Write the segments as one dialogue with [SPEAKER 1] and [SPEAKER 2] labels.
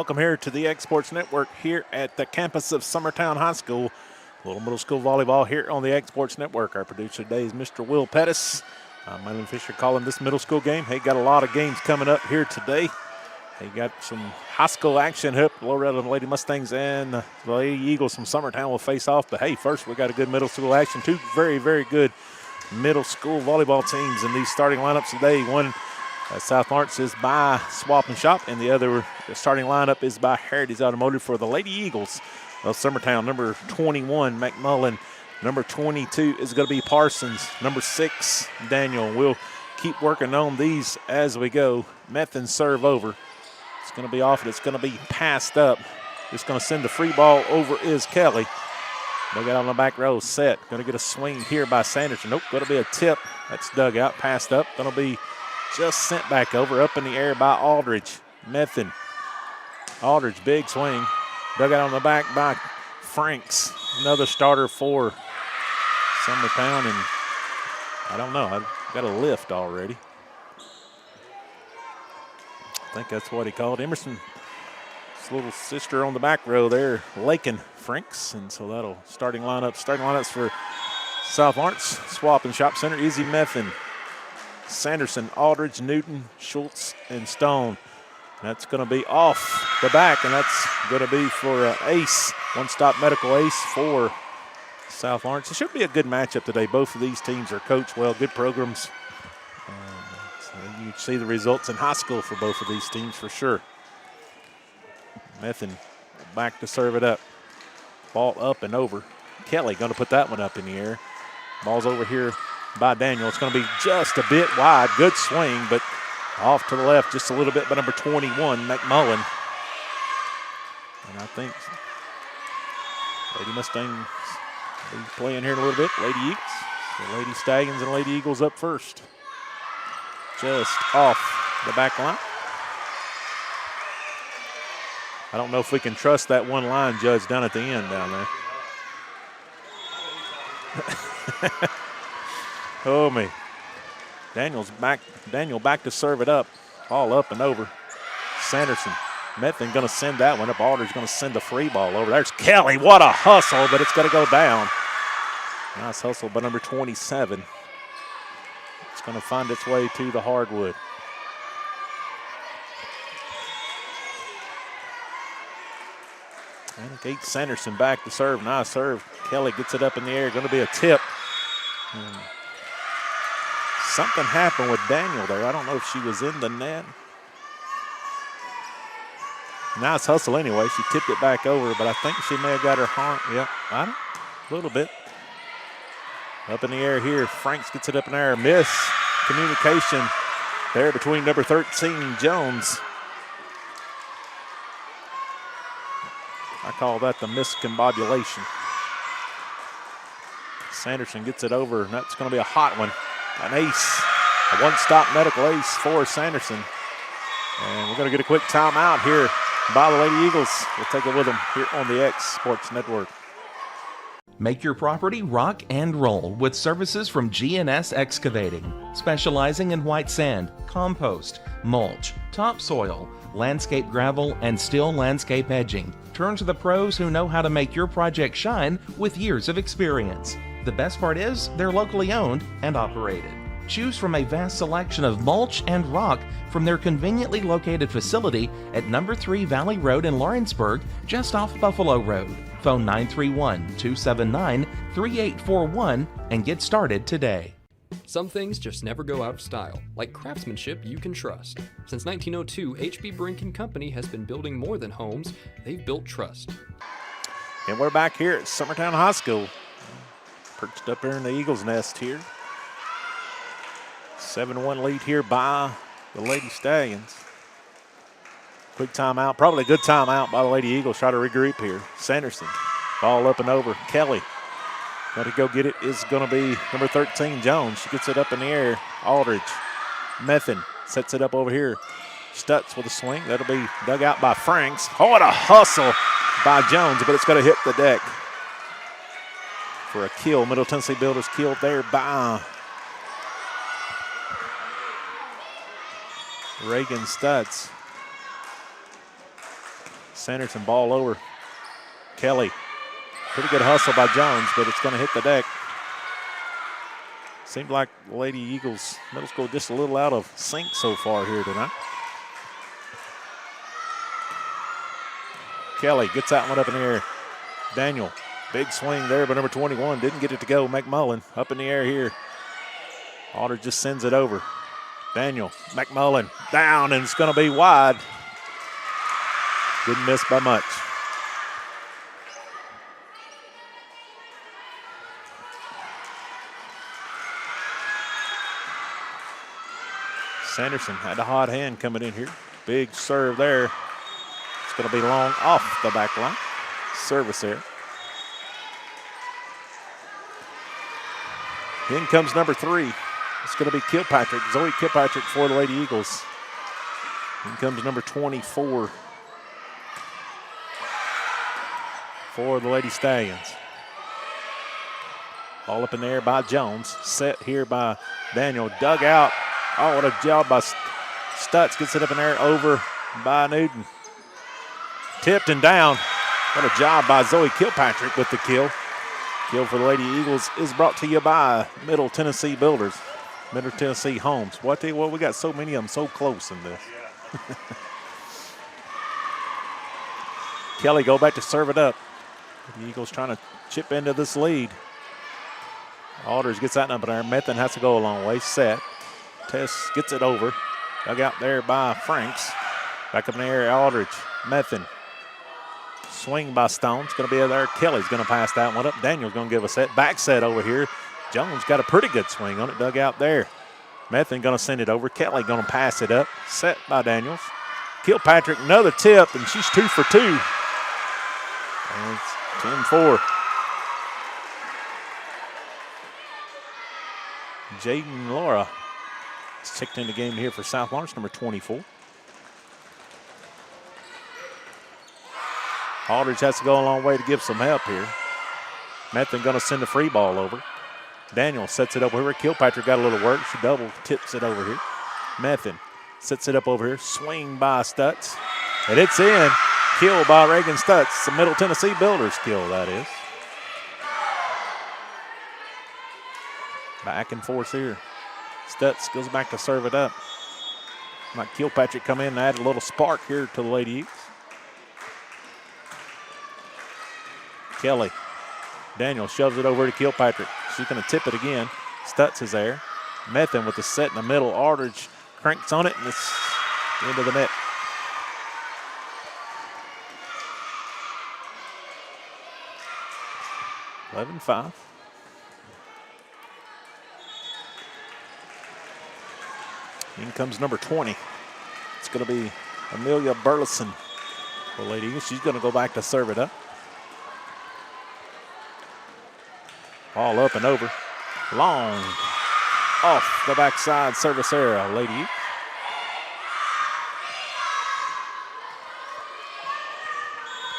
[SPEAKER 1] welcome here to the Exports Network here at the campus of Summertown High School. Little middle school volleyball here on the Exports Network. Our producer today is Mr. Will Pettis. I'm Mylan Fisher calling this middle school game. Hey, got a lot of games coming up here today. Hey, got some high school action here. Loretta and Lady Mustangs and the Lady Eagles from Summertown will face off. But hey, first we got a good middle school action. Two very, very good middle school volleyball teams in these starting lineups today. One South Lawrence is by Swap and Shop, and the other starting lineup is by Heritage Automotive for the Lady Eagles of Summertown. Number 21, McMullen. Number 22 is going to be Parsons. Number 6, Daniel. We'll keep working on these as we go. Methan serve over. It's going to be off, and it's going to be passed up. Just going to send the free ball over is Kelly. They got on the back row set. Going to get a swing here by Sanderson. Nope, going to be a tip. That's dug out, passed up. Going to be just sent back over, up in the air by Aldridge. Methan. Aldridge, big swing. Dug out on the back by Franks. Another starter for Summertown, and I don't know. I've got a lift already. I think that's what he called Emerson. His little sister on the back row there, Lakin Franks, and so that'll starting lineups for South Lawrence. Swap and Shop Center, Izzy Methan, Sanderson, Aldridge, Newton, Schultz, and Stone. That's going to be off the back, and that's going to be for Ace, one-stop medical ace for South Lawrence. It should be a good matchup today. Both of these teams are coached well, good programs. So you see the results in high school for both of these teams for sure. Methan back to serve it up. Ball up and over. Kelly going to put that one up in the air. Ball's over here by Daniel. It's going to be just a bit wide. Good swing, but off to the left just a little bit by number 21, McMullen. And I think Lady Mustangs will be playing here in a little bit. Lady Eagles. The Lady Stallions and Lady Eagles up first. Just off the back line. I don't know if we can trust that one line judge down at the end down there. Oh, me. Daniel back to serve it up. Ball up and over. Sanderson. Methan going to send that one up. Aldridge going to send the free ball over. There's Kelly. What a hustle, but it's going to go down. Nice hustle by number 27. It's going to find its way to the hardwood. And Kate Sanderson back to serve. Nice serve. Kelly gets it up in the air. Going to be a tip. Something happened with Daniel there. I don't know if she was in the net. Nice hustle anyway. She tipped it back over, but I think she may have got her arm. Yep, a little bit. Up in the air here. Franks gets it up in the air. Miss communication there between number 13, Jones. I call that the miscombobulation. Sanderson gets it over, and that's going to be a hot one. An ace, a one-stop medical ace for Sanderson. And we're going to get a quick timeout here by the Lady Eagles. We'll take it with them here on the X Sports Network.
[SPEAKER 2] Make your property rock and roll with services from G&S Excavating, specializing in white sand, compost, mulch, topsoil, landscape gravel, and steel landscape edging. Turn to the pros who know how to make your project shine with years of experience. The best part is they're locally owned and operated. Choose from a vast selection of mulch and rock from their conveniently located facility at number 3 Valley Road in Lawrenceburg, just off Buffalo Road. Phone 931-279-3841 and get started today.
[SPEAKER 3] Some things just never go out of style, like craftsmanship you can trust. Since 1902, H.B. Brink & Company has been building more than homes. They've built trust.
[SPEAKER 1] And we're back here at Summertown High School. Perched up there in the Eagles' nest here. 7-1 lead here by the Lady Stallions. Quick timeout, probably a good timeout by the Lady Eagles. Try to regroup here. Sanderson, ball up and over. Kelly, got to go get it, is going to be number 13, Jones. She gets it up in the air. Aldridge, Methan sets it up over here. Stutz with a swing. That'll be dug out by Franks. Oh, what a hustle by Jones, but it's going to hit the deck for a kill. Middle Tennessee Builders killed there by Reagan Stutz. Sanderson ball over. Kelly. Pretty good hustle by Jones, but it's going to hit the deck. Seemed like Lady Eagles Middle School just a little out of sync so far here tonight. Kelly gets that one up in the air. Daniel, big swing there, but number 21 didn't get it to go. McMullen up in the air here. Aldridge just sends it over. Daniel, McMullen down, and it's going to be wide. Didn't miss by much. Sanderson had a hot hand coming in here. Big serve there. It's going to be long off the back line. Service there. In comes number 3. It's going to be Kilpatrick. Zoe Kilpatrick for the Lady Eagles. In comes number 24 for the Lady Stallions. Ball up in the air by Jones. Set here by Daniel. Dug out. Oh, what a job by Stutz. Gets it up in there over by Newton. Tipped and down. What a job by Zoe Kilpatrick with the kill. Kill for the Lady Eagles is brought to you by Middle Tennessee Builders. Middle Tennessee Homes. Well, we got so many of them so close in this. Kelly go back to serve it up. The Eagles trying to chip into this lead. Aldridge gets that number there. Method has to go a long way. Set. Tess gets it over. Dug out there by Franks. Back up in the air, Aldridge. Method. Swing by Stone. It's going to be there. Kelly's going to pass that one up. Daniel's going to give a set. Back set over here. Jones got a pretty good swing on it. Dug out there. Method going to send it over. Kelly going to pass it up. Set by Daniels. Kilpatrick, another tip, and she's 2 for 2. And it's 10-4. Jaden Laura is checked in the game here for South Lawrence, number 24. Aldridge has to go a long way to give some help here. Method going to send a free ball over. Daniel sets it up over here. Kilpatrick got a little work. She double tips it over here. Method sets it up over here. Swing by Stutz. And it's in. Kill by Reagan Stutz. The Middle Tennessee Builders kill, that is. Back and forth here. Stutz goes back to serve it up. Might Kilpatrick come in and add a little spark here to the Lady Eagles. Kelly. Daniel shoves it over to Kilpatrick. She's going to tip it again. Stutz is there. Method with the set in the middle. Aldridge cranks on it, and it's into the net. (11-5). In comes number 20. It's going to be Amelia Burleson for Lady Eagles. She's going to go back to serve it up. Ball up and over. Long. Off the backside service area, Lady Eagles.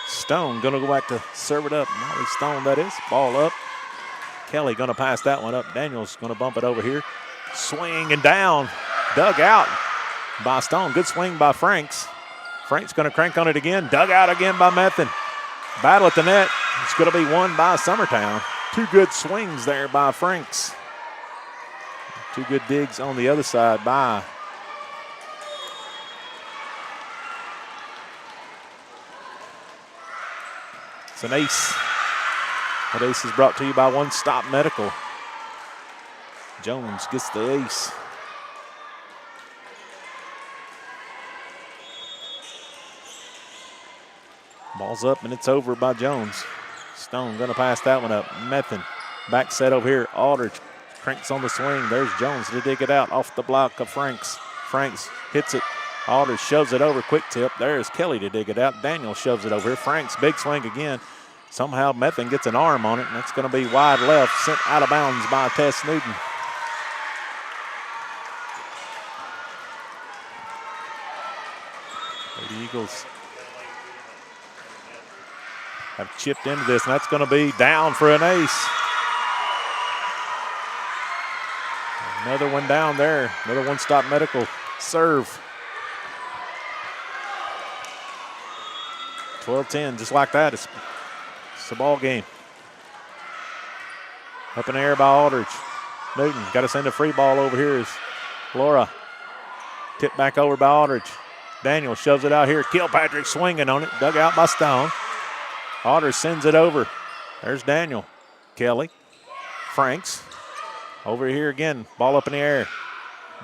[SPEAKER 1] Stone going to go back to serve it up. Molly Stone, that is. Ball up. Kelly going to pass that one up. Daniels going to bump it over here. Swing and down. Dug out by Stone. Good swing by Franks. Franks going to crank on it again. Dug out again by Method. Battle at the net. It's going to be won by Summertown. 2 good swings there by Franks. 2 good digs on the other side by it's an ace. That ace is brought to you by One Stop Medical. Jones gets the ace. Ball's up and it's over by Jones. Stone going to pass that one up. Method back set over here. Aldridge cranks on the swing. There's Jones to dig it out off the block of Franks. Franks hits it. Aldridge shoves it over. Quick tip. There's Kelly to dig it out. Daniel shoves it over here. Franks big swing again. Somehow Method gets an arm on it, and that's going to be wide left. Sent out of bounds by Tess Newton. The Eagles have chipped into this, and that's going to be down for an ace. Another one down there. Another One Stop Medical serve. 12-10, just like that. It's a ball game. Up in the air by Aldridge. Newton got to send a free ball over here as Laura. Tipped back over by Aldridge. Daniel shoves it out here. Kilpatrick swinging on it. Dug out by Stone. Aldridge sends it over. There's Daniel. Kelly. Franks. Over here again. Ball up in the air.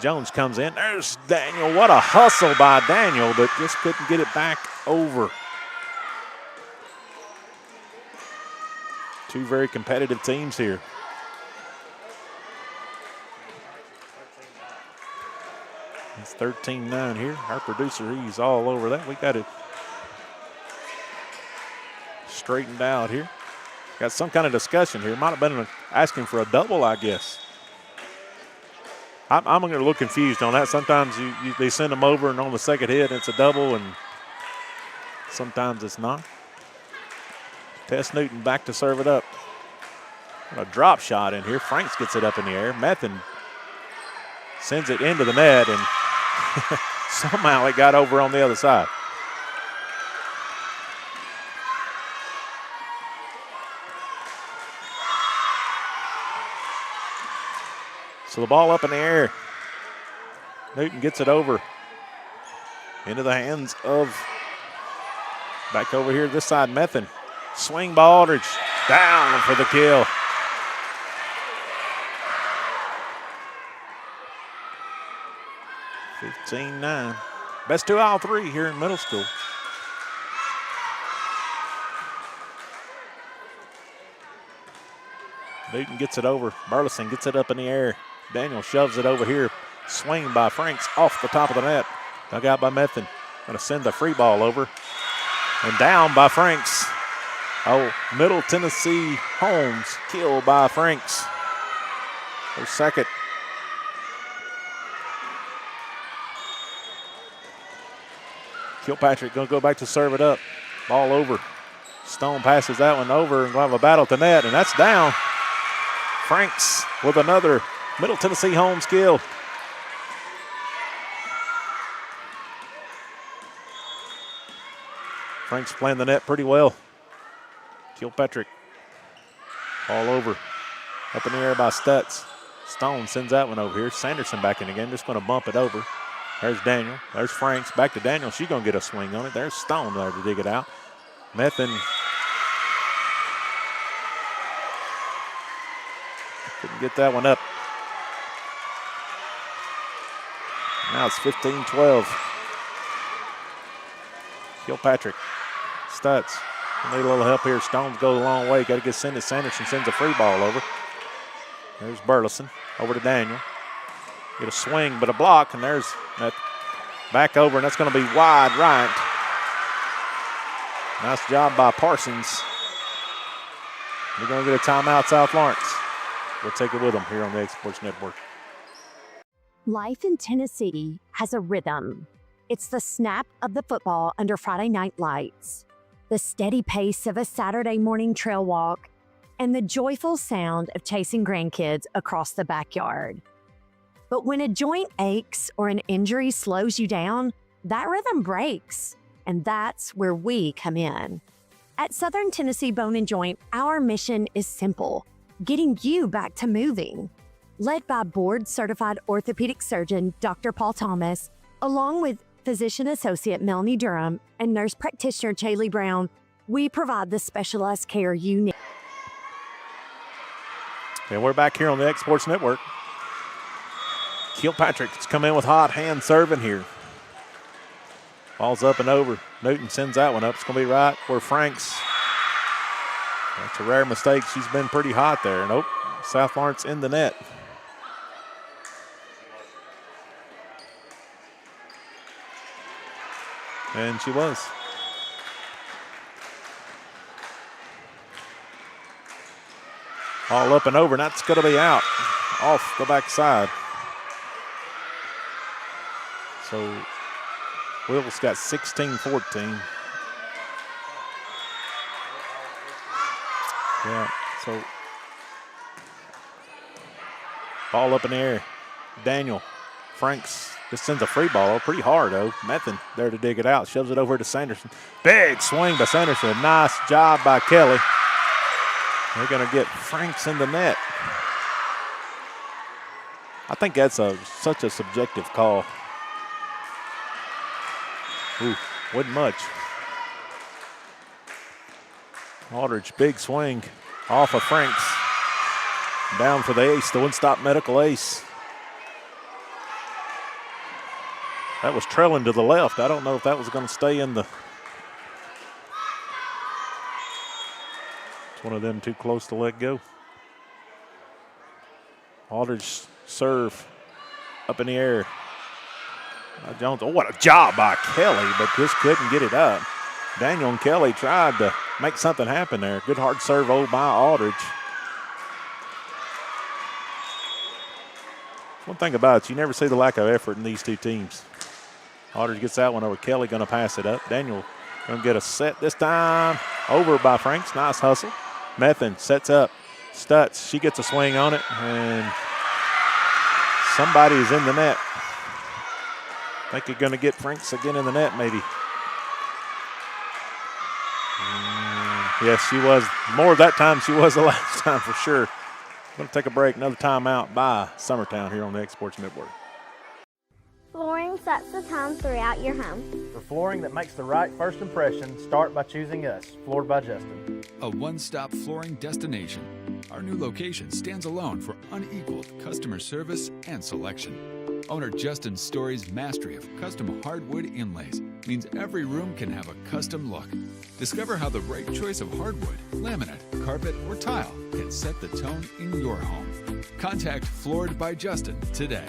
[SPEAKER 1] Jones comes in. There's Daniel. What a hustle by Daniel, but just couldn't get it back over. Two very competitive teams here. It's 13-9 here. Our producer, he's all over that. We got it straightened out here. Got some kind of discussion here. Might have been asking for a double, I guess. I'm going to look confused on that. Sometimes they send them over, and on the second hit, it's a double, and sometimes it's not. Tess Newton back to serve it up. A drop shot in here. Franks gets it up in the air. Methan sends it into the net, and somehow it got over on the other side. So the ball up in the air. Newton gets it over into the hands of, back over here this side, Methan. Swing by Aldridge. Down for the kill. (15-9). Best 2 out of 3 here in middle school. Newton gets it over. Burleson gets it up in the air. Daniel shoves it over here. Swing by Franks off the top of the net. Dug out by Methan. Going to send the free ball over. And down by Franks. Oh, Middle Tennessee Holmes killed by Franks. Their second. Kilpatrick going to go back to serve it up. Ball over. Stone passes that one over and we'll have a battle at the net, and that's down. Franks with another Middle Tennessee Holmes kill. Franks playing the net pretty well. Kilpatrick all over. Up in the air by Stutz. Stone sends that one over here. Sanderson back in again, just going to bump it over. There's Daniel. There's Franks. Back to Daniel. She's going to get a swing on it. There's Stone there to dig it out. Methan couldn't get that one up. Now it's 15-12. Kilpatrick. Stutz. Need a little help here. Stones go a long way. Got to get sent it. Sanderson sends a free ball over. There's Burleson. Over to Daniel. Get a swing, but a block, and there's that back over, and that's going to be wide right. Nice job by Parsons. We're going to get a timeout, South Lawrence. We'll take it with them here on the Exports Network.
[SPEAKER 4] Life in Tennessee has a rhythm. It's the snap of the football under Friday night lights, the steady pace of a Saturday morning trail walk, and the joyful sound of chasing grandkids across the backyard. But when a joint aches or an injury slows you down, that rhythm breaks, and that's where we come in. At Southern Tennessee Bone and Joint, our mission is simple: getting you back to moving. Led by board-certified orthopedic surgeon Dr. Paul Thomas, along with physician associate Melanie Durham and nurse practitioner Chaley Brown, we provide the specialized care you need.
[SPEAKER 1] And we're back here on the Exports Network. Kilpatrick's come in with hot hand serving here. Ball's up and over. Newton sends that one up. It's going to be right where Franks. That's a rare mistake. She's been pretty hot there. Nope. South Lawrence in the net. And she was. All up and over, and that's going to be out off the backside. So Will's got 16-14. Yeah, so ball up in the air. Daniel. Franks Just sends a free ball pretty hard, though. Method there to dig it out. Shoves it over to Sanderson. Big swing by Sanderson. Nice job by Kelly. They're going to get Franks in the net. I think that's such a subjective call. Ooh, wasn't much. Aldridge, big swing off of Franks. Down for the ace, the one-stop medical ace. That was trailing to the left. I don't know if that was going to stay in the... It's one of them too close to let go. Aldridge serve up in the air. Jones, oh, what a job by Kelly, but just couldn't get it up. Daniel and Kelly tried to make something happen there. Good hard serve by Aldridge. One thing about it, you never see the lack of effort in these two teams. Aldridge gets that one over. Kelly going to pass it up. Daniel going to get a set this time. Over by Franks. Nice hustle. Method sets up. Stutz, she gets a swing on it, and somebody is in the net. I think you're going to get Franks again in the net, maybe. Yes, she was. More that time she was the last time for sure. Going to take a break. Another timeout by Summertown here on the Exports Network.
[SPEAKER 5] Flooring sets the tone throughout your home.
[SPEAKER 6] For flooring that makes the right first impression, start by choosing us, Floored by Justin.
[SPEAKER 7] A one-stop flooring destination. Our new location stands alone for unequaled customer service and selection. Owner Justin's Story's mastery of custom hardwood inlays means every room can have a custom look. Discover how the right choice of hardwood, laminate, carpet, or tile can set the tone in your home. Contact Floored by Justin today.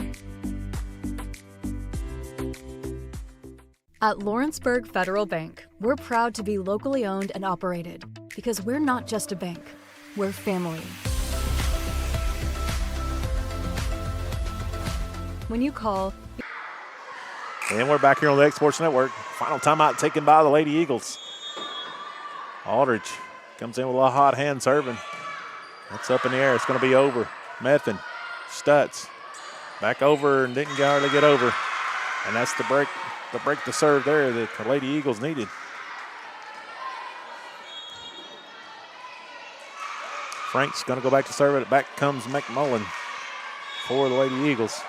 [SPEAKER 8] At Lawrenceburg Federal Bank, we're proud to be locally owned and operated because we're not just a bank, we're family. When you call...
[SPEAKER 1] And we're back here on the Exports Network. Final timeout taken by the Lady Eagles. Aldridge comes in with a hot hand serving. That's up in the air. It's going to be over. Method, Stutz, back over and didn't hardly get over. And that's the break the serve there that the Lady Eagles needed. Frank's going to go back to serve it. Back comes McMullen for the Lady Eagles.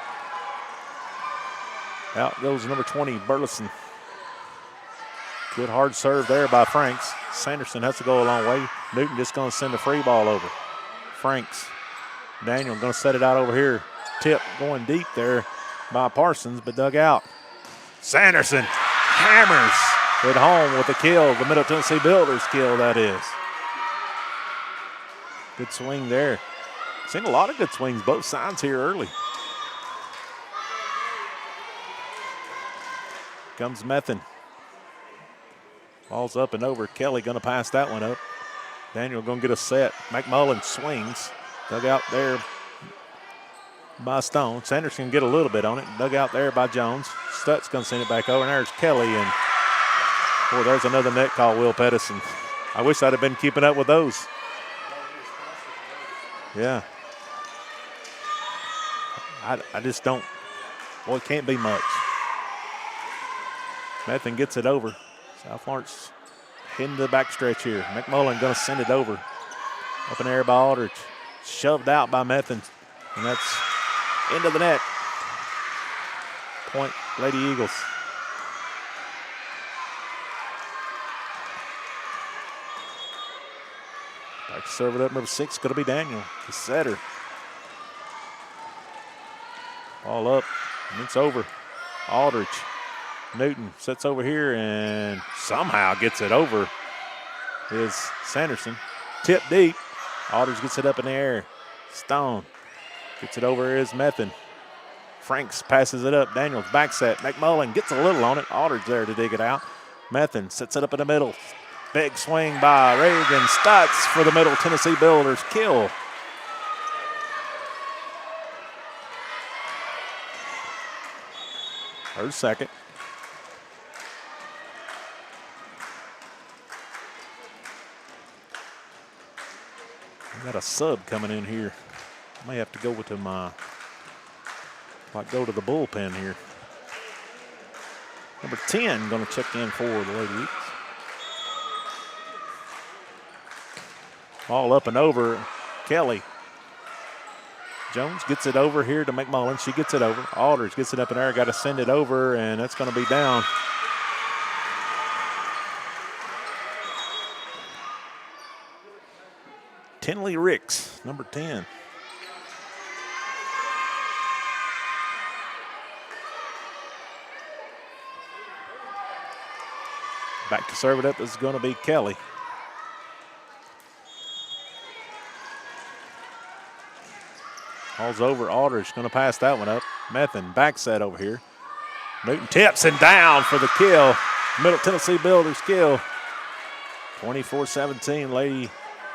[SPEAKER 1] Out goes number 20, Burleson. Good hard serve there by Franks. Sanderson has to go a long way. Newton just going to send a free ball over. Franks. Daniel going to set it out over here. Tip going deep there by Parsons, but dug out. Sanderson hammers it home with the kill. The Middle Tennessee Builders kill, that is. Good swing there. Seen a lot of good swings both sides here early. Comes Method. Ball's up and over. Kelly going to pass that one up. Daniel going to get a set. McMullen swings. Dug out there by Stone. Sanderson can get a little bit on it. Dug out there by Jones. Stutz going to send it back over. And there's Kelly. And boy, there's another net call, Will Pedersen. I wish I'd have been keeping up with those. Yeah. I just don't. Well, it can't be much. Method gets it over. South Florence heading to the backstretch here. McMullen going to send it over. Up in the air by Aldridge. Shoved out by Method. And that's into the net. Point, Lady Eagles. Back to serve it up. Number 6 going to be Daniel, the setter. Ball up, and it's over. Aldridge. Newton sets over here and somehow gets it over. Is Sanderson. Tip deep. Aldridge gets it up in the air. Stone gets it over his Method. Franks passes it up. Daniels back set. McMullen gets a little on it. Aldridge there to dig it out. Method sets it up in the middle. Big swing by Reagan Stutz for the Middle Tennessee Builders kill. Her second. I got a sub coming in here. I may have to go with my, like go to the bullpen here. Number 10 going to check in for the Lady Eagles. Ball up and over. Kelly Jones gets it over here to McMullen. She gets it over. Aldridge gets it up in there. Got to send it over, and that's going to be down. Tinley Ricks, number 10. Back to serve it up is going to be Kelly. Ball's over. Aldridge going to pass that one up. Methan back set over here. Newton tips and down for the kill. Middle Tennessee Builders kill. 24-17. Lady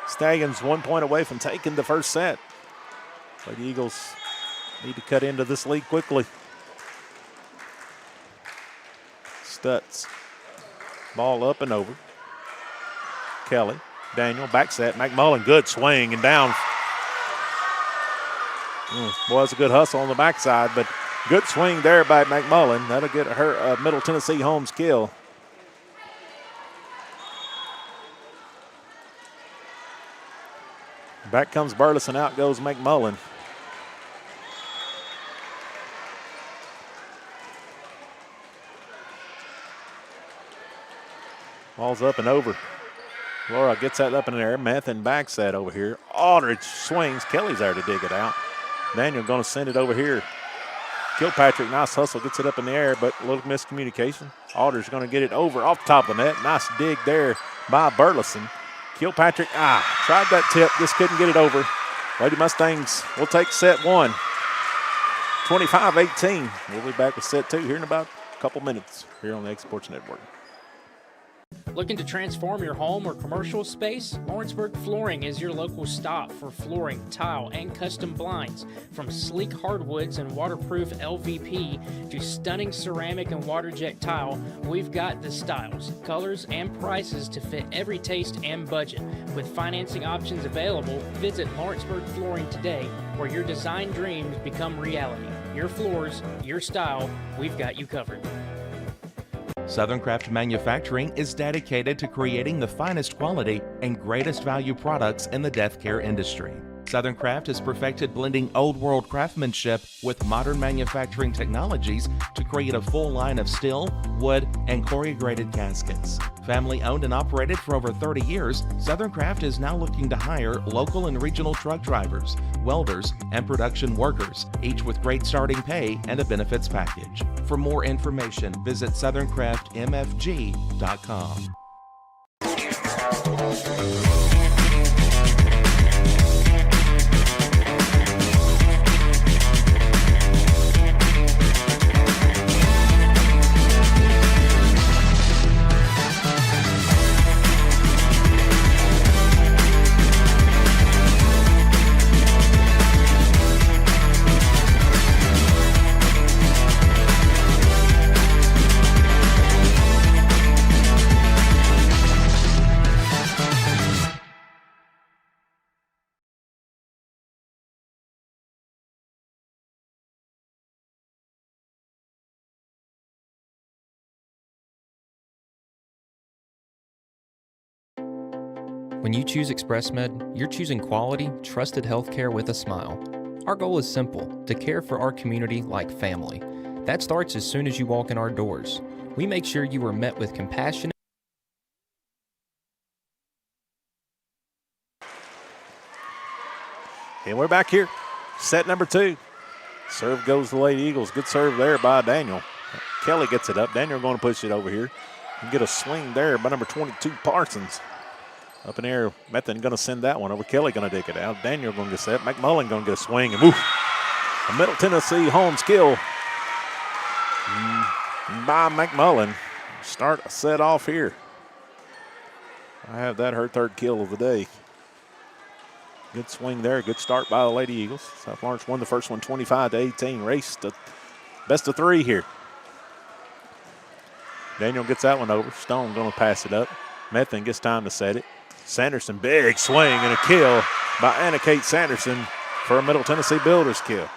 [SPEAKER 1] Stallions 1 point away from taking the first set. Lady Eagles need to cut into this lead quickly. Stutz. Ball up and over. Kelly. Daniel back set. McMullen good swing and down. Was a good hustle on the backside, but good swing there by McMullen. That'll get her a Middle Tennessee Holmes kill. Back comes Burleson, out goes McMullen. Ball's up and over. Laura gets that up in the air. Methan backs that over here. Aldridge swings. Kelly's there to dig it out. Daniel going to send it over here. Kilpatrick, nice hustle, gets it up in the air, but a little miscommunication. Aldridge going to get it over off the top of the net. Nice dig there by Burleson. Kilpatrick, tried that tip, just couldn't get it over. Lady Mustangs will take set one. 25-18. We'll be back with set two here in about a couple minutes here on the Exports Network.
[SPEAKER 9] Looking to transform your home or commercial space? Lawrenceburg Flooring is your local stop for flooring, tile, and custom blinds. From sleek hardwoods and waterproof LVP to stunning ceramic and water jet tile, we've got the styles, colors, and prices to fit every taste and budget. With financing options available, visit Lawrenceburg Flooring today, where your design dreams become reality. Your floors, your style, we've got you covered.
[SPEAKER 2] Southern Craft Manufacturing is dedicated to creating the finest quality and greatest value products in the death care industry. Southern Craft has perfected blending old world craftsmanship with modern manufacturing technologies to create a full line of steel, wood, and corrugated caskets. Family owned and operated for over 30 years, Southern Craft is now looking to hire local and regional truck drivers, welders, and production workers, each with great starting pay and a benefits package. For more information, visit southerncraftmfg.com.
[SPEAKER 3] When you choose ExpressMed, you're choosing quality, trusted healthcare with a smile. Our goal is simple, to care for our community like family. That starts as soon as you walk in our doors. We make sure you are met with compassion.
[SPEAKER 1] And we're back here. Set number two. Serve goes to the Lady Eagles. Good serve there by Daniel. Kelly gets it up. Daniel going to push it over here. And get a swing there by number 22, Parsons. Up in the air, Methan going to send that one over. Kelly going to dig it out. Daniel going to get set. McMullen going to get a swing. And woof, a Middle Tennessee Holmes kill by McMullen. Start a set off here. I have that her third kill of the day. Good swing there. Good start by the Lady Eagles. South Lawrence won the first one 25-18. Race to best of three here. Daniel gets that one over. Stone going to pass it up. Methan gets time to set it. Sanderson, big swing and a kill by Anna Kate Sanderson for a Middle Tennessee Builders kill.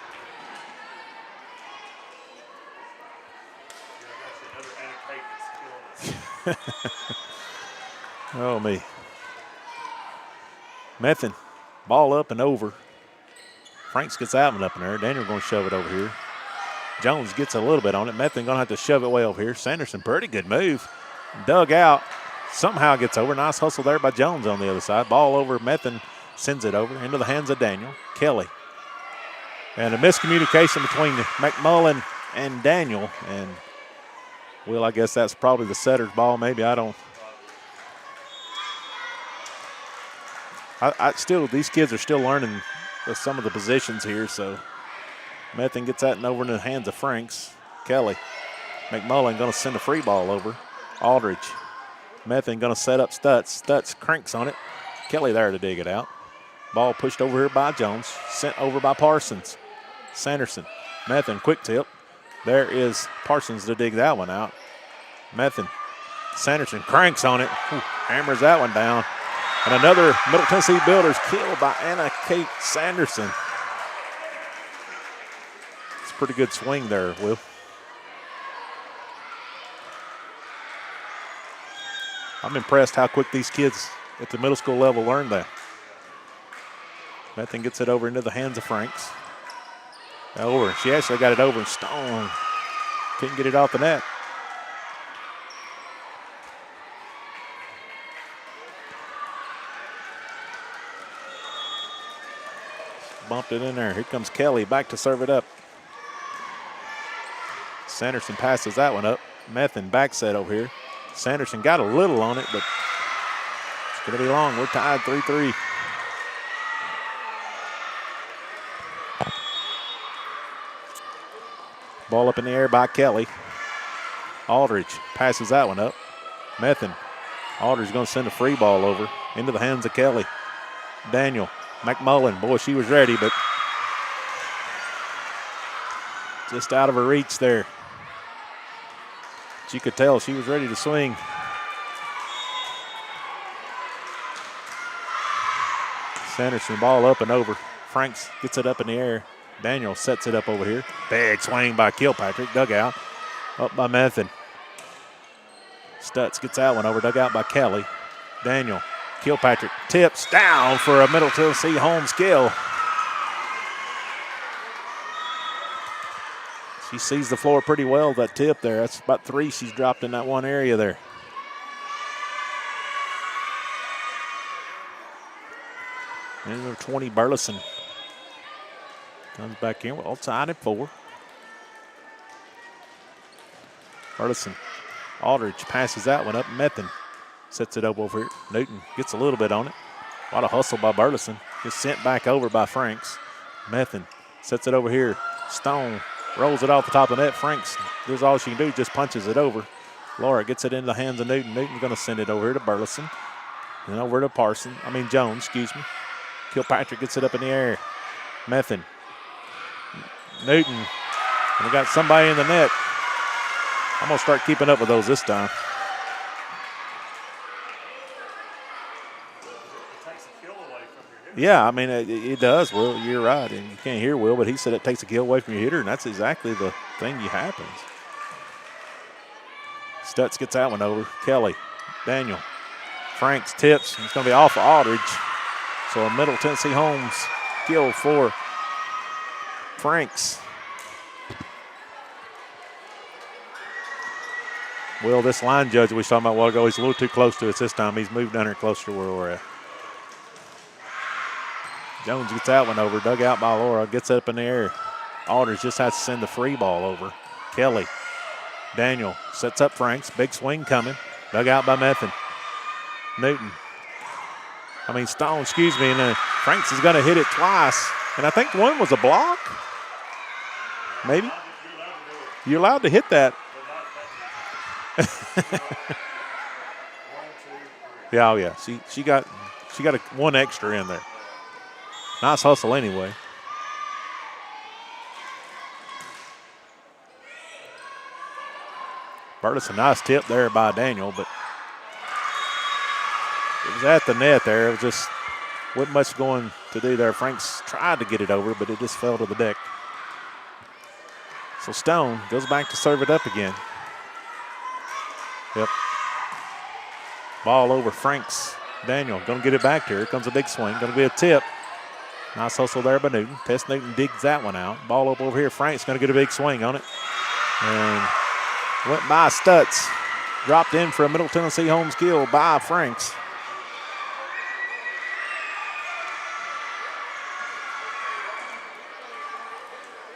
[SPEAKER 1] Oh, me. Method. Ball up and over. Franks gets that one up in there. Daniel going to shove it over here. Jones gets a little bit on it. Method going to have to shove it way over here. Sanderson, pretty good move. Dug out. Somehow gets over. Nice hustle there by Jones on the other side. Ball over. Method sends it over into the hands of Daniel. Kelly. And a miscommunication between McMullen and Daniel. And, well, I guess that's probably the setter's ball. Maybe. I don't. Still, these kids are still learning some of the positions here, so Method gets that over in the hands of Franks. Kelly. McMullen going to send a free ball over. Aldridge. Method going to set up Stutz. Stutz cranks on it. Kelly there to dig it out. Ball pushed over here by Jones. Sent over by Parsons. Sanderson. Method, quick tip. There is Parsons to dig that one out. Method. Sanderson cranks on it. Hammers that one down. And another Middle Tennessee Builders kill by Anna Kate Sanderson. It's a pretty good swing there, Will. I'm impressed how quick these kids at the middle school level learn that. Method gets it over into the hands of Franks. Over. She actually got it over and Stone couldn't get it off the net. Bumped it in there. Here comes Kelly back to serve it up. Sanderson passes that one up. Method back set over here. Sanderson got a little on it, but it's going to be long. We're tied 3-3. Ball up in the air by Kelly. Aldridge passes that one up. Method. Aldridge going to send a free ball over into the hands of Kelly. Daniel. McMullen, boy, she was ready, but just out of her reach there. She could tell she was ready to swing. Sanderson, ball up and over. Franks gets it up in the air. Daniel sets it up over here. Big swing by Kilpatrick. Dug out. Up by Method. Stutz gets that one over. Dug out by Kelly. Daniel. Kilpatrick tips down for a Middle Tennessee home skill. She sees the floor pretty well, that tip there. That's about 3 she's dropped in that one area there. And number 20, Burleson. Comes back in. Well, tied at 4. Burleson. Aldridge passes that one up. Method sets it up over here. Newton gets a little bit on it. A lot of hustle by Burleson. Gets sent back over by Franks. Method sets it over here. Stone rolls it off the top of the net. Franks does all she can do, just punches it over. Laura gets it into the hands of Newton. Newton's going to send it over here to Burleson. Then over to Jones, excuse me. Kilpatrick gets it up in the air. Method. Newton. And we got somebody in the net. I'm going to start keeping up with those this time. Yeah, I mean, it does, Will. You're right. And you can't hear Will, but he said it takes a kill away from your hitter, and that's exactly the thing that happens. Stutz gets that one over. Kelly. Daniel. Franks tips. It's going to be off of Aldridge. So a Middle Tennessee Homes kill for Franks. Will, this line judge we saw about a while ago, he's a little too close to us this time. He's moved down here closer to where we're at. Jones gets that one over. Dug out by Laura. Gets up in the air. Aldridge just has to send the free ball over. Kelly. Daniel sets up Franks. Big swing coming. Dug out by Method. Stone, excuse me. And then Franks is going to hit it twice. And I think one was a block. Maybe. You're allowed to hit that. Yeah, oh yeah. She got one extra in there. Nice hustle anyway. Burleson, nice tip there by Daniel, but it was at the net there. It was just wasn't much going to do there. Franks tried to get it over, but it just fell to the deck. So Stone goes back to serve it up again. Yep. Ball over Franks. Daniel going to get it back to her. Here comes a big swing. Going to be a tip. Nice hustle there by Newton. Tess Newton digs that one out. Ball up over here. Frank's going to get a big swing on it. And went by Stutz. Dropped in for a Middle Tennessee Holmes kill by Franks.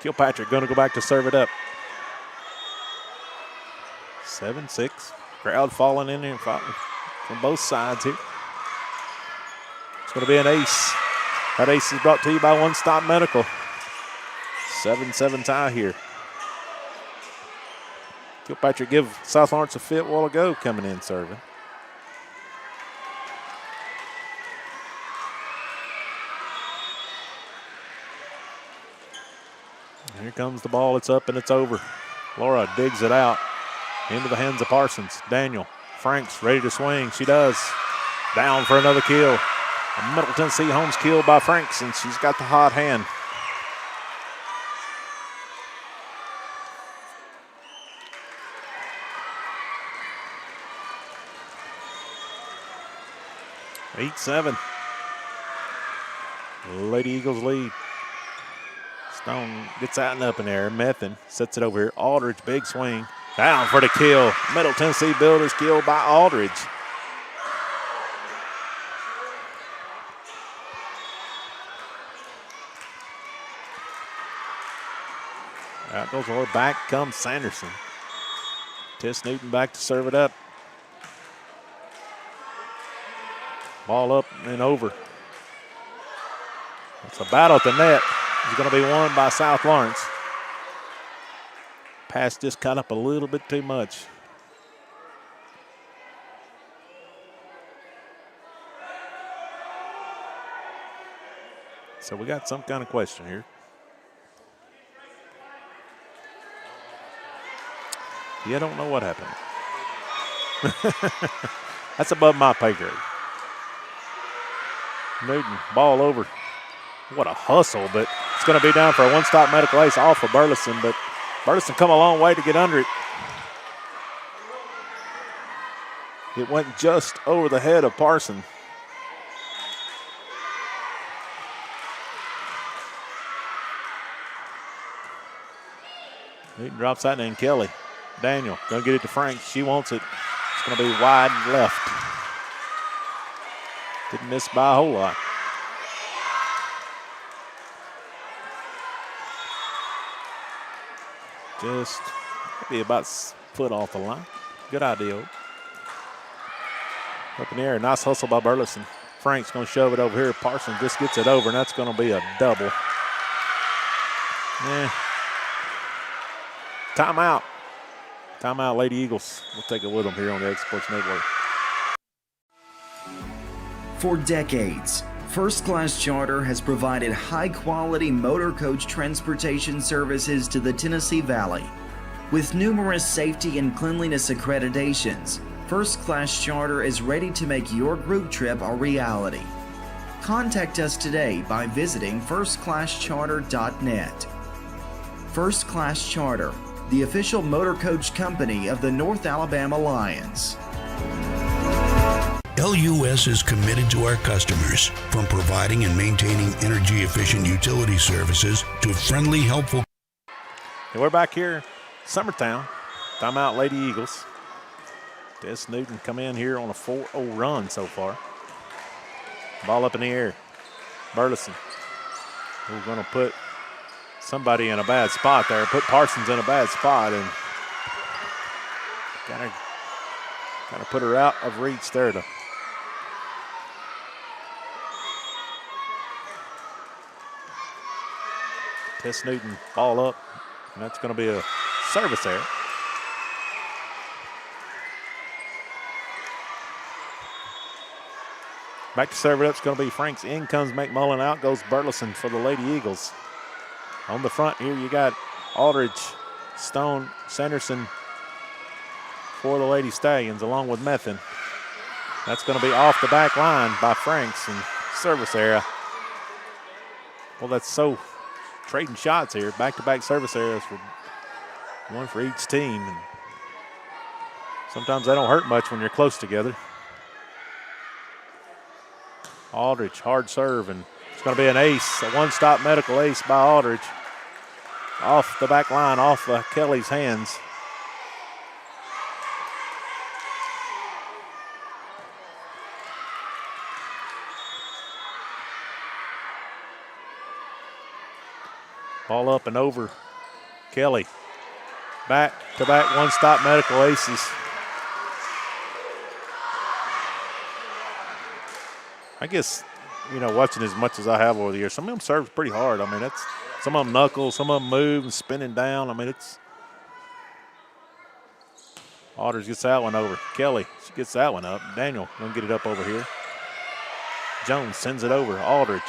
[SPEAKER 1] Kilpatrick going to go back to serve it up. 7-6. Crowd falling in here from both sides here. It's going to be an ace. That ace is brought to you by One Stop Medical. 7-7 tie here. Kilpatrick give South Lawrence a fit while ago coming in serving. And here comes the ball. It's up and it's over. Laura digs it out into the hands of Parsons. Daniel Franks ready to swing. She does. Down for another kill. A Middle Tennessee Holmes kill by Franks, and she's got the hot hand. Eight, 7. Lady Eagles lead. Stone gets out and up in there. Methan sets it over here. Aldridge, big swing. Down for the kill. Middle Tennessee Builders killed by Aldridge. Out goes Laura. Back comes Sanderson. Tess Newton back to serve it up. Ball up and over. It's a battle at the net. It's going to be won by South Lawrence. Pass just cut up a little bit too much. So we got some kind of question here. Yeah, I don't know what happened. That's above my pay grade. Newton, ball over. What a hustle, but it's going to be down for a one-stop medical ace off of Burleson, but Burleson come a long way to get under it. It went just over the head of Parson. Newton drops that in. Kelly. Daniel going to get it to Frank. She wants it. It's going to be wide left. Didn't miss by a whole lot. Just maybe about a foot off the line. Good idea. Up in the air. Nice hustle by Burleson. Frank's going to shove it over here. Parsons just gets it over, and that's going to be a double. Timeout. Timeout, Lady Eagles. We'll take it with them here on the Egg Sports Network.
[SPEAKER 10] For decades, First Class Charter has provided high-quality motor coach transportation services to the Tennessee Valley. With numerous safety and cleanliness accreditations, First Class Charter is ready to make your group trip a reality. Contact us today by visiting firstclasscharter.net. First Class Charter, the official motor coach company of the North Alabama Lions.
[SPEAKER 11] LUS is committed to our customers, from providing and maintaining energy-efficient utility services to friendly, helpful.
[SPEAKER 1] And we're back here, Summertown. Timeout, Lady Eagles. Tess Newton come in here on a 4-0 run so far. Ball up in the air. Burleson. We're going to put somebody in a bad spot there. Put Parsons in a bad spot and kind of put her out of reach there to Tess Newton, ball up, and that's going to be a service error. Back to serve it up, it's going to be Franks. In comes McMullen, out goes Burleson for the Lady Eagles. On the front here, you got Aldridge, Stone, Sanderson for the Lady Stallions, along with Methan. That's going to be off the back line by Franks and service area. Well, that's so trading shots here. Back-to-back service areas, for one for each team. And sometimes they don't hurt much when you're close together. Aldridge, hard serve, and it's going to be an ace, a one-stop medical ace by Aldridge. Off the back line, off Kelly's hands. Ball up and over. Kelly. Back-to-back one-stop medical aces. I guess, watching as much as I have over the years, some of them serves pretty hard. I mean, that's some of them knuckle, some of them move and spinning down. I mean, it's Aldridge gets that one over. Kelly, she gets that one up. Daniel gonna get it up over here. Jones sends it over. Aldridge.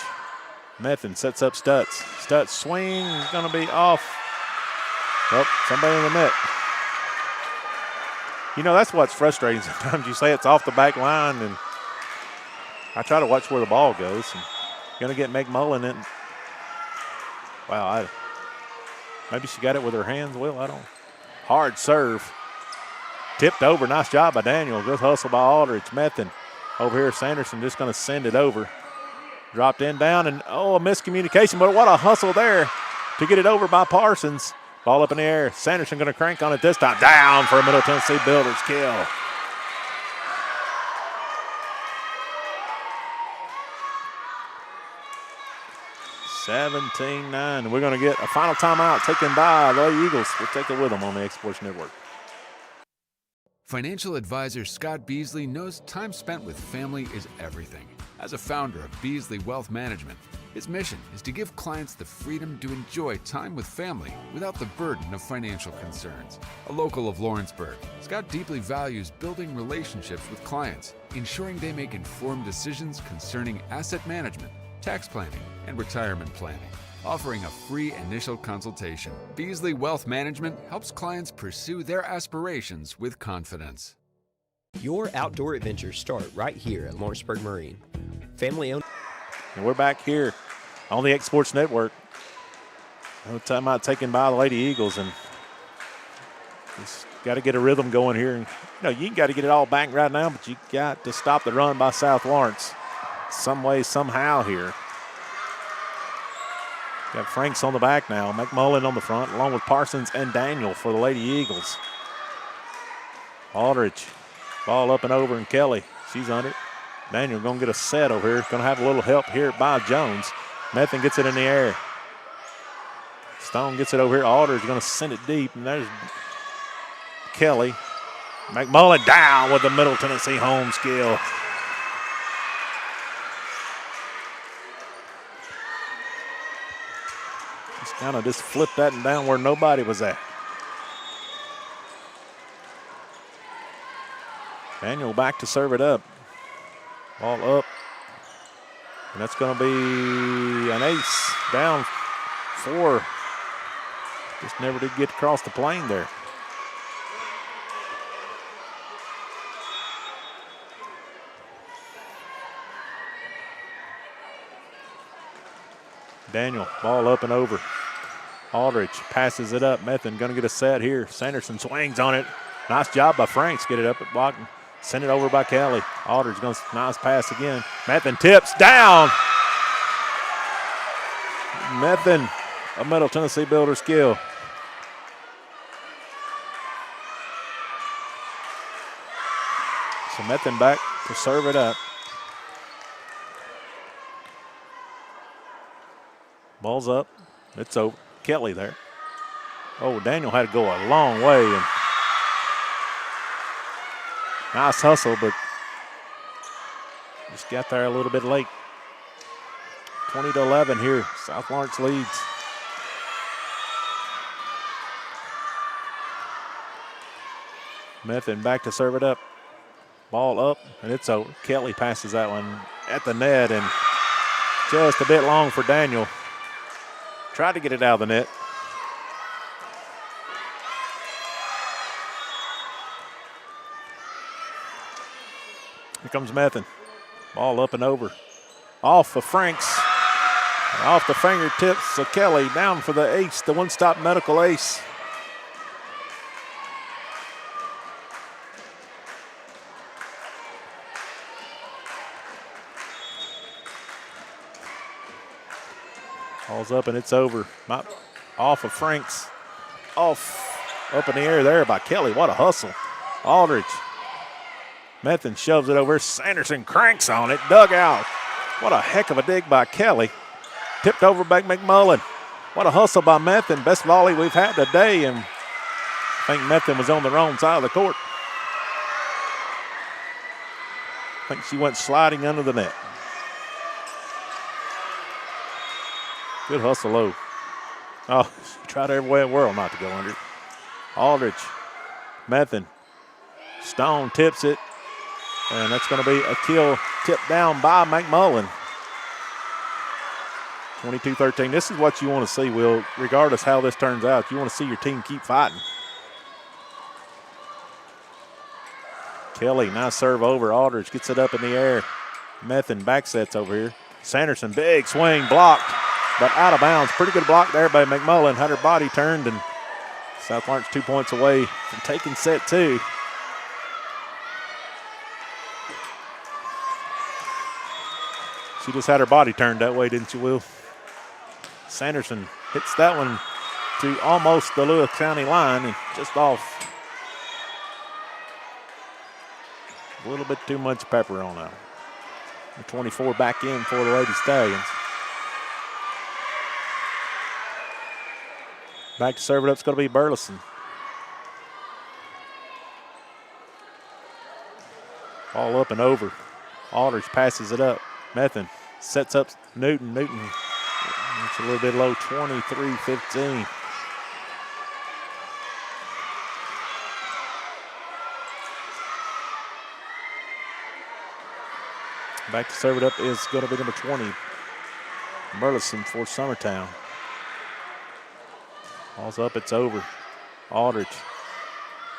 [SPEAKER 1] Method sets up Stutz. Stutz swing is gonna be off. Oh, somebody in the net. That's what's frustrating. Sometimes you say it's off the back line, and I try to watch where the ball goes. And gonna get McMullen in. Wow, maybe she got it with her hands. Well, I don't. Hard serve. Tipped over. Nice job by Daniel. Good hustle by Aldridge. Method over here. Sanderson just going to send it over. Dropped in, down, and a miscommunication. But what a hustle there to get it over by Parsons. Ball up in the air. Sanderson going to crank on it this time. Down for a Middle Tennessee Builders kill. $17-9. We're going to get a final timeout taken by the Lady Eagles. We'll take it with them on the X-Sports Network.
[SPEAKER 7] Financial advisor Scott Beasley knows time spent with family is everything. As a founder of Beasley Wealth Management, his mission is to give clients the freedom to enjoy time with family without the burden of financial concerns. A local of Lawrenceburg, Scott deeply values building relationships with clients, ensuring they make informed decisions concerning asset management, tax planning, and retirement planning. Offering a free initial consultation, Beasley Wealth Management helps clients pursue their aspirations with confidence.
[SPEAKER 12] Your outdoor adventures start right here at Lawrenceburg Marine. Family owned.
[SPEAKER 1] And we're back here on the X-Sports Network. Timeout taken by the Lady Eagles, and just got to get a rhythm going here. And, you got to get it all back right now, but you got to stop the run by South Lawrence some way, somehow here. Got Franks on the back now. McMullen on the front, along with Parsons and Daniel for the Lady Eagles. Aldridge, ball up and over, and Kelly, she's under it. Daniel going to get a set over here. Going to have a little help here by Jones. Method gets it in the air. Stone gets it over here. Aldridge going to send it deep, and there's Kelly. McMullen down with the Middle Tennessee home skill. Kind of just flipped that and down where nobody was at. Daniel back to serve it up. Ball up. And that's going to be an ace. Down 4. Just never did get across the plane there. Daniel, ball up and over. Aldridge passes it up. Method going to get a set here. Sanderson swings on it. Nice job by Franks. Get it up at block. Send it over by Kelly. Aldridge going to nice pass again. Method tips down. Method, a Middle Tennessee Builder skill. So Method back to serve it up. Ball's up. It's over. Kelly there. Oh, Daniel had to go a long way. And nice hustle, but just got there a little bit late. 20-11 here. South Lawrence leads. Method back to serve it up. Ball up, and it's over. Kelly passes that one at the net, and just a bit long for Daniel. Tried to get it out of the net. Here comes Method. Ball up and over. Off of Franks. Off the fingertips of Kelly. Down for the ace, the one-stop medical ace. Ball's up and it's over. Not off of Franks. Off, up in the air there by Kelly. What a hustle. Aldridge. Method shoves it over. Sanderson cranks on it. Dug out. What a heck of a dig by Kelly. Tipped over by McMullen. What a hustle by Method. Best volley we've had today, and I think Method was on the wrong side of the court. I think she went sliding under the net. Good hustle low. Oh, she tried every way in the world not to go under. Aldridge, Method, Stone tips it, and that's going to be a kill tipped down by McMullen. 22-13. This is what you want to see, Will, regardless how this turns out. You want to see your team keep fighting. Kelly, nice serve over. Aldridge gets it up in the air. Method back sets over here. Sanderson, big swing, blocked, but out of bounds. Pretty good block there by McMullen. Had her body turned, and South Lawrence 2 points away from taking set two. She just had her body turned that way, didn't you, Will? Sanderson hits that one to almost the Lewis County line and just off. A little bit too much pepper on that. The 24 back in for the Lady Stallions. Back to serve it up, it's going to be Burleson. All up and over. Aldridge passes it up. Method sets up Newton. Newton, it's a little bit low, 23-15. Back to serve it up is going to be number 20, Burleson for Summertown. Ball's up, it's over. Aldridge,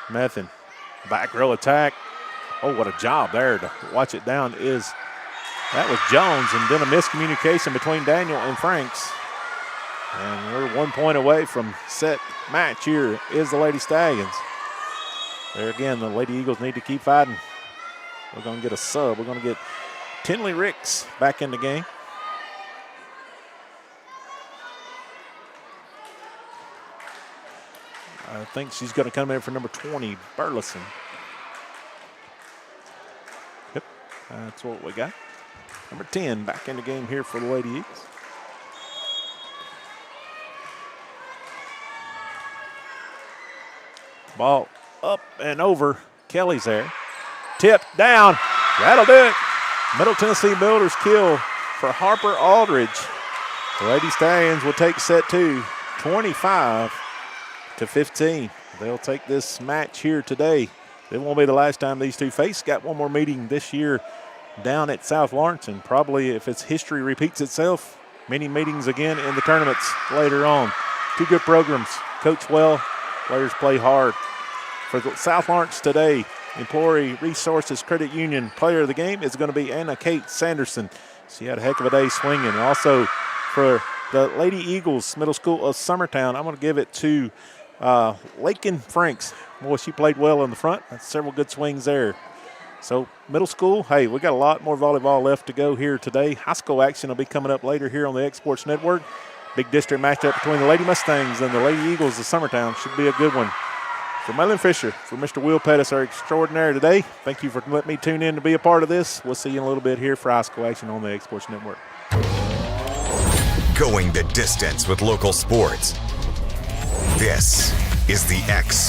[SPEAKER 1] Method, back row attack. Oh, what a job there to watch it down is, that was Jones, and then a miscommunication between Daniel and Franks. And we're 1 point away from set match here is the Lady Stallions. There again, the Lady Eagles need to keep fighting. We're going to get a sub. We're going to get Tinley Ricks back in the game. I think she's going to come in for number 20, Burleson. Yep, that's what we got. Number 10 back in the game here for the Lady Eagles. Ball up and over. Kelly's there. Tip down. That'll do it. Middle Tennessee Builders kill for Harper Aldridge. The Lady Stallions will take set two, 25-15. They'll take this match here today. It won't be the last time these two face. Got one more meeting this year down at South Lawrence, and probably if its history repeats itself, many meetings again in the tournaments later on. Two good programs. Coach well, players play hard. For the South Lawrence today, Employee Resources Credit Union player of the game is going to be Anna Kate Sanderson. She had a heck of a day swinging. And also for the Lady Eagles Middle School of Summertown, I'm going to give it to Lakin Franks. Boy, she played well in the front. That's several good swings there. So middle school, hey, we got a lot more volleyball left to go here today. High school action will be coming up later here on the Exports Network. Big district matchup between the Lady Mustangs and the Lady Eagles of Summertown. Should be a good one. For Melvin Fisher, for Mr. Will Pettis, our extraordinary today, thank you for letting me tune in to be a part of this. We'll see you in a little bit here for high school action on the Exports Network.
[SPEAKER 13] Going the distance with local sports. This is the X.